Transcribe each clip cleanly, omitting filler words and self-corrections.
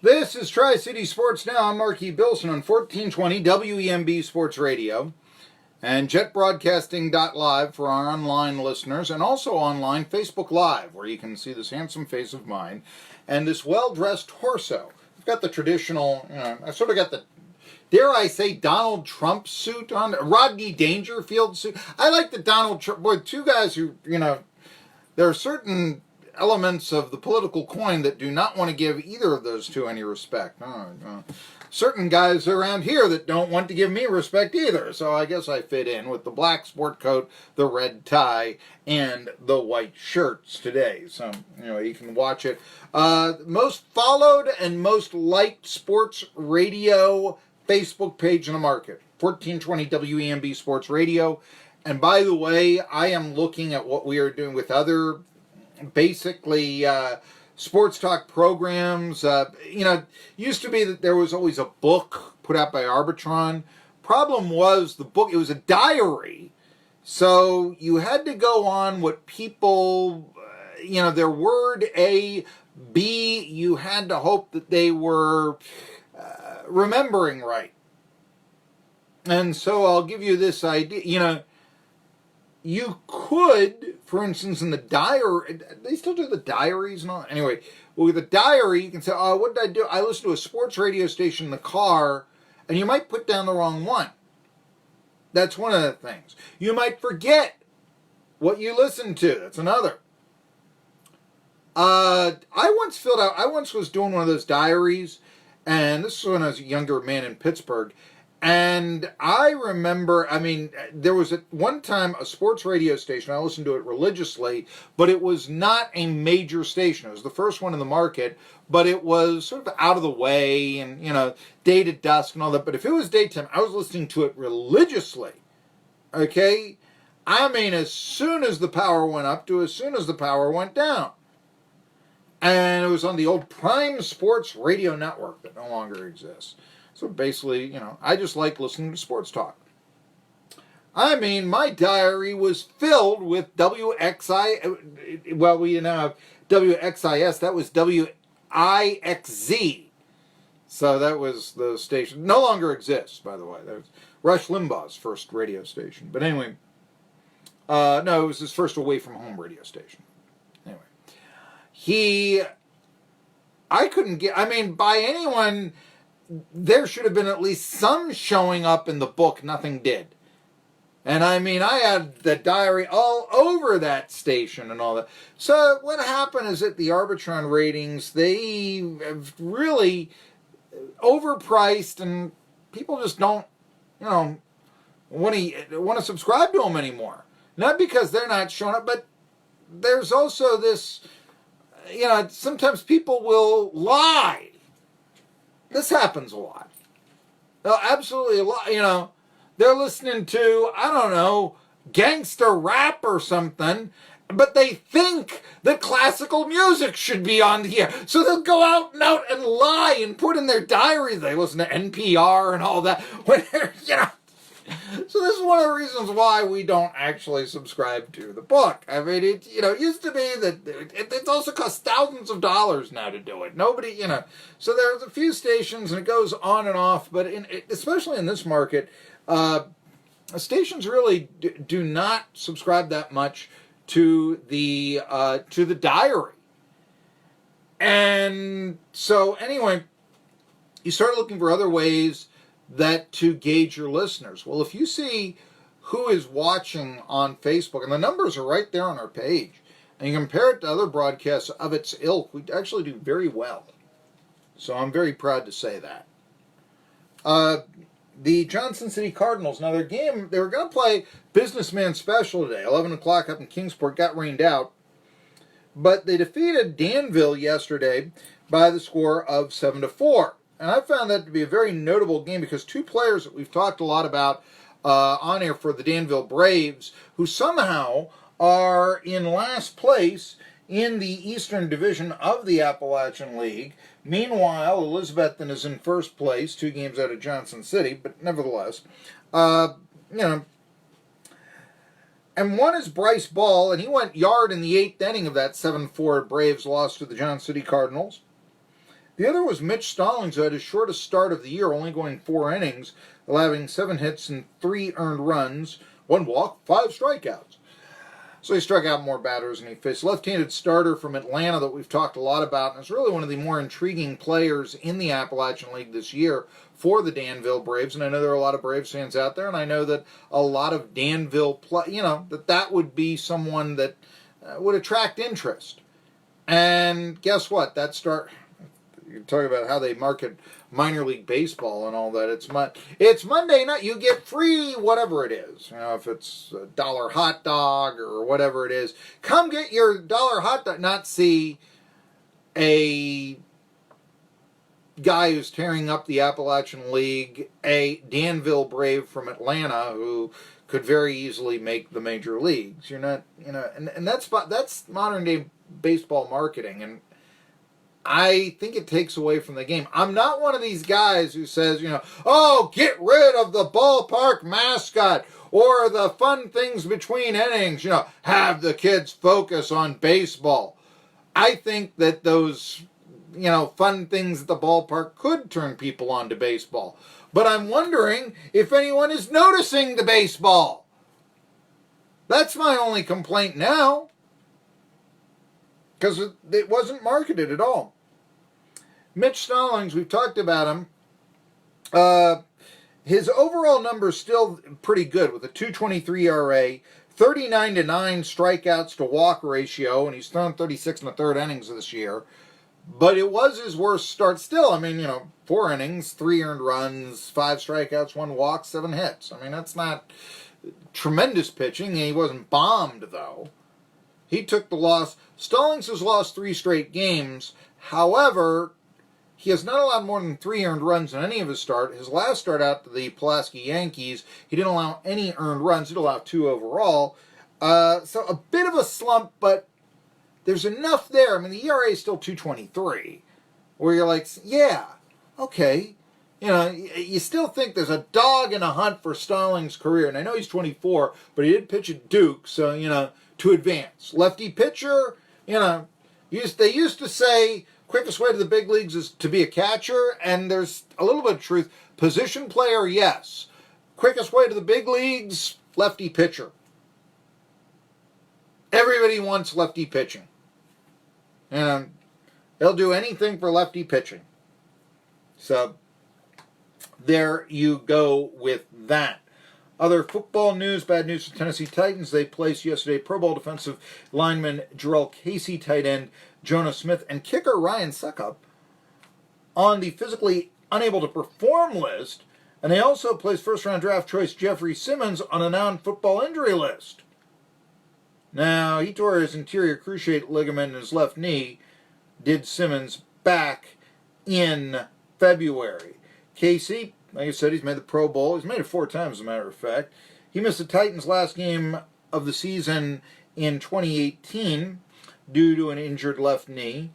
This is Tri-City Sports Now. I'm Marky Billson on 1420 WEMB Sports Radio and jetbroadcasting.live for our online listeners, and also online Facebook Live, where you can see this handsome face of mine and this well-dressed torso. I've got the traditional, I sort of got the, dare I say, Donald Trump suit on, Rodney Dangerfield suit. I like the Donald Trump, boy, two guys who, there are certain elements of the political coin that do not want to give either of those two any respect. Certain guys around here that don't want to give me respect either, so I guess I fit in with the black sport coat, the red tie, and the white shirts today. So, you can watch it. Most followed and most liked sports radio Facebook page in the market, 1420 WEMB Sports Radio. And by the way, I am looking at what we are doing with other basically sports talk programs. Used to be that there was always a book put out by Arbitron. Problem was the book, it was a diary. So you had to go on what people, their word A, B, you had to hope that they were remembering right. And so I'll give you this idea, you could, for instance, in the diary, they still do the diaries and all. Anyway, with the diary, you can say, oh, what did I do? I listened to a sports radio station in the car, and you might put down the wrong one. That's one of the things. You might forget what you listened to. That's another. I once was doing one of those diaries, and this was when I was a younger man in Pittsburgh. And I remember, there was at one time a sports radio station. I listened to it religiously, but it was not a major station. It was the first one in the market, but it was sort of out of the way and, day to dusk and all that. But if it was daytime, I was listening to it religiously. Okay? As soon as the power went up to as soon as the power went down. And it was on the old Prime Sports Radio Network that no longer exists. So basically, I just like listening to sports talk. My diary was filled with WXI. Well, we now have WXIS. That was WIXZ. So that was the station. No longer exists, by the way. That was Rush Limbaugh's first radio station. But anyway, no, it was his first away-from-home radio station. Anyway, I couldn't get, by anyone, there should have been at least some showing up in the book. Nothing did. And I had the diary all over that station and all that. So what happened is that the Arbitron ratings, they have really overpriced, and people just don't, want to subscribe to them anymore. Not because they're not showing up, but there's also this, sometimes people will lie. This happens a lot. Absolutely a lot. They're listening to, gangster rap or something, but they think that classical music should be on the air. So they'll go out and lie and put in their diary they listen to NPR and all that. When they're, So this is one of the reasons why we don't actually subscribe to the book. It used to be that it also costs thousands of dollars now to do it. Nobody, So there's a few stations, and it goes on and off. But especially in this market, stations really do not subscribe that much to the diary. And so anyway, you start looking for other ways that to gauge your listeners. Well, if you see who is watching on Facebook, and the numbers are right there on our page, and you compare it to other broadcasts of its ilk, we actually do very well. So I'm very proud to say that. The Johnson City Cardinals, now their game, they were going to play Businessman Special today, 11 o'clock up in Kingsport, got rained out. But they defeated Danville yesterday by the score of 7-4. And I found that to be a very notable game because two players that we've talked a lot about on air for the Danville Braves, who somehow are in last place in the Eastern Division of the Appalachian League. Meanwhile, Elizabethton is in first place, 2 games out of Johnson City, but nevertheless, And one is Bryce Ball, and he went yard in the 8th inning of that 7-4 Braves loss to the Johnson City Cardinals. The other was Mitch Stallings, who had his shortest start of the year, only going 4 innings, allowing 7 hits and 3 earned runs, 1 walk, 5 strikeouts. So he struck out more batters than he faced. Left-handed starter from Atlanta that we've talked a lot about, and is really one of the more intriguing players in the Appalachian League this year for the Danville Braves. And I know there are a lot of Braves fans out there, and I know that a lot of Danville, that would be someone that would attract interest. And guess what? You talk about how they market minor league baseball and all that. It's Monday night. You get free whatever it is. If it's a $1 hot dog or whatever it is, come get your $1 hot dog. Not see a guy who's tearing up the Appalachian League, a Danville Brave from Atlanta who could very easily make the major leagues. You're not, and that's modern day baseball marketing, and I think it takes away from the game. I'm not one of these guys who says, oh, get rid of the ballpark mascot or the fun things between innings, have the kids focus on baseball. I think that those, fun things at the ballpark could turn people on to baseball. But I'm wondering if anyone is noticing the baseball. That's my only complaint now. Because it wasn't marketed at all. Mitch Stallings, we've talked about him. His overall number is still pretty good with a 2.23 ERA, 39-9 strikeouts to walk ratio, and he's thrown 36 1/3 innings this year. But it was his worst start still. 4 innings, 3 earned runs, 5 strikeouts, 1 walk, 7 hits. That's not tremendous pitching. He wasn't bombed, though. He took the loss. Stallings has lost 3 straight games. However, he has not allowed more than 3 earned runs in any of his start. His last start out to the Pulaski Yankees, he didn't allow any earned runs. He did allow 2 overall. So a bit of a slump, but there's enough there. The ERA is still 2.23, where you're like, yeah, okay. You still think there's a dog in a hunt for Stallings' career. And I know he's 24, but he did pitch at Duke, so, to advance. Lefty pitcher, they used to say quickest way to the big leagues is to be a catcher, and there's a little bit of truth. Position player, yes. Quickest way to the big leagues, lefty pitcher. Everybody wants lefty pitching. And they'll do anything for lefty pitching. So, there you go with that. Other football news, bad news for Tennessee Titans. They placed yesterday Pro Bowl defensive lineman Jarrell Casey, tight end Jonah Smith, and kicker Ryan Suckup on the physically unable to perform list. And they also placed first-round draft choice Jeffrey Simmons on a non-football injury list. Now, he tore his anterior cruciate ligament in his left knee, did Simmons back in February. Casey, like I said, he's made the Pro Bowl. He's made it 4 times, as a matter of fact. He missed the Titans' last game of the season in 2018 due to an injured left knee.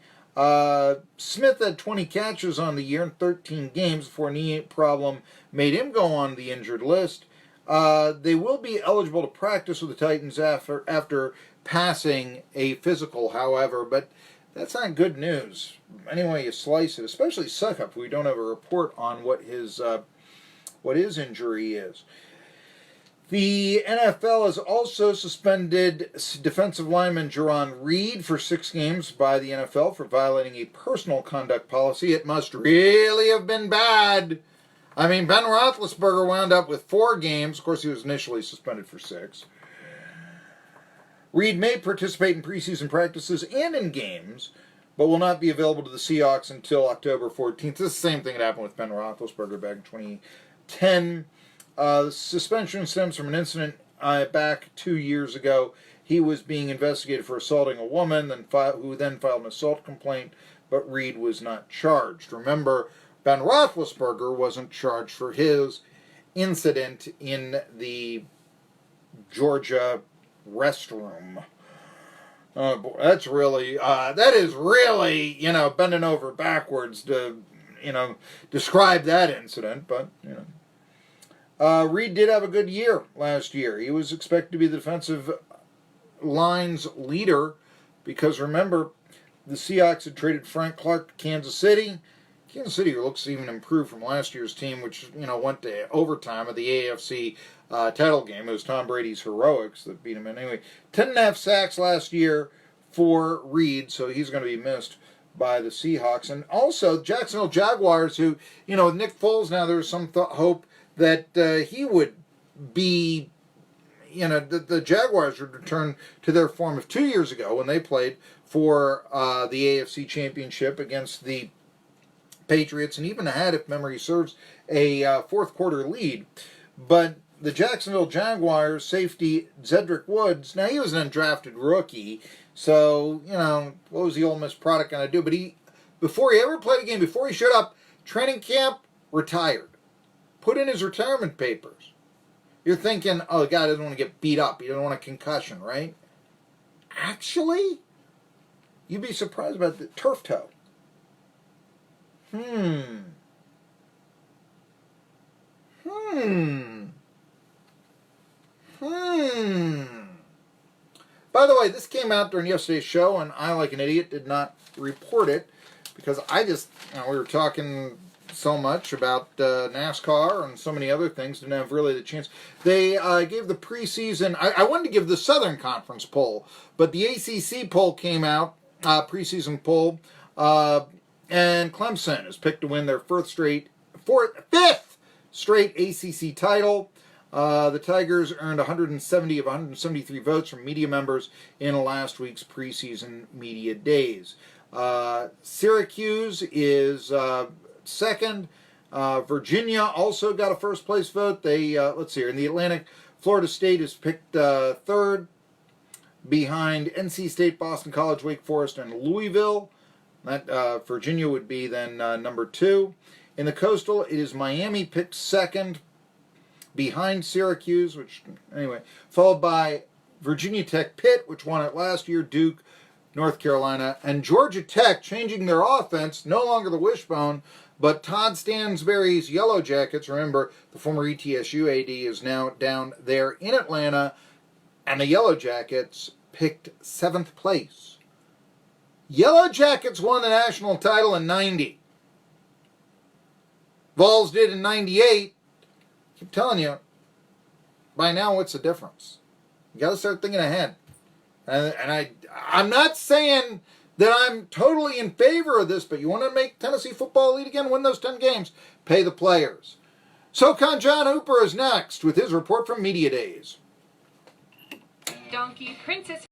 Smith had 20 catches on the year in 13 games before a knee problem made him go on the injured list. They will be eligible to practice with the Titans after passing a physical, however, but that's not good news. Anyway you slice it, especially Suckup, we don't have a report on what his injury is. The NFL has also suspended defensive lineman Jerron Reed for 6 games by the NFL for violating a personal conduct policy. It must really have been bad. Ben Roethlisberger wound up with 4 games. Of course, he was initially suspended for 6. Reed may participate in preseason practices and in games, but will not be available to the Seahawks until October 14th. This is the same thing that happened with Ben Roethlisberger back in 2010. The suspension stems from an incident back 2 years ago. He was being investigated for assaulting a woman, who then filed an assault complaint, but Reed was not charged. Remember, Ben Roethlisberger wasn't charged for his incident in the Georgia restroom. Oh boy, that is really, bending over backwards to, describe that incident, but, Reed did have a good year last year. He was expected to be the defensive line's leader because, remember, the Seahawks had traded Frank Clark to Kansas City. Kansas City looks even improved from last year's team, which went to overtime of the AFC title game. It was Tom Brady's heroics that beat him in. Anyway, 10.5 sacks last year for Reed, so he's going to be missed by the Seahawks. And also, Jacksonville Jaguars, who, with Nick Foles now, there's some hope that he would be, the Jaguars would return to their form of 2 years ago when they played for the AFC Championship against the Patriots, and even had, if memory serves, a fourth quarter lead. But the Jacksonville Jaguars safety Zedrick Woods, now he was an undrafted rookie, so, what was the Ole Miss product going to do? But before he ever played a game, before he showed up, training camp, retired. Put in his retirement papers. You're thinking, oh, the guy doesn't want to get beat up. He doesn't want a concussion, right? Actually, you'd be surprised about the turf toe. By the way, this came out during yesterday's show, and I, like an idiot, did not report it because I just, we were talking so much about NASCAR and so many other things, didn't have really the chance. They gave the preseason, I wanted to give the Southern Conference poll, but the ACC poll came out, preseason poll, and Clemson is picked to win their fifth straight ACC title. The Tigers earned 170 of 173 votes from media members in last week's preseason media days. Syracuse is second. Virginia also got a first place vote. They let's see here in the Atlantic, Florida State is picked third, behind NC State, Boston College, Wake Forest, and Louisville. That Virginia would be then number 2. In the Coastal, it is Miami picked second, behind Syracuse, followed by Virginia Tech Pitt, which won it last year, Duke, North Carolina, and Georgia Tech changing their offense, no longer the wishbone, but Todd Stansberry's Yellow Jackets, remember the former ETSU AD is now down there in Atlanta, and the Yellow Jackets picked 7th place. Yellow Jackets won the national title in 90. Vols did in 98. Keep telling you, by now, what's the difference? You got to start thinking ahead. And I'm not saying that I'm totally in favor of this, but you want to make Tennessee football elite again, win those 10 games, pay the players. SoCon John Hooper is next with his report from Media Days. Donkey Princess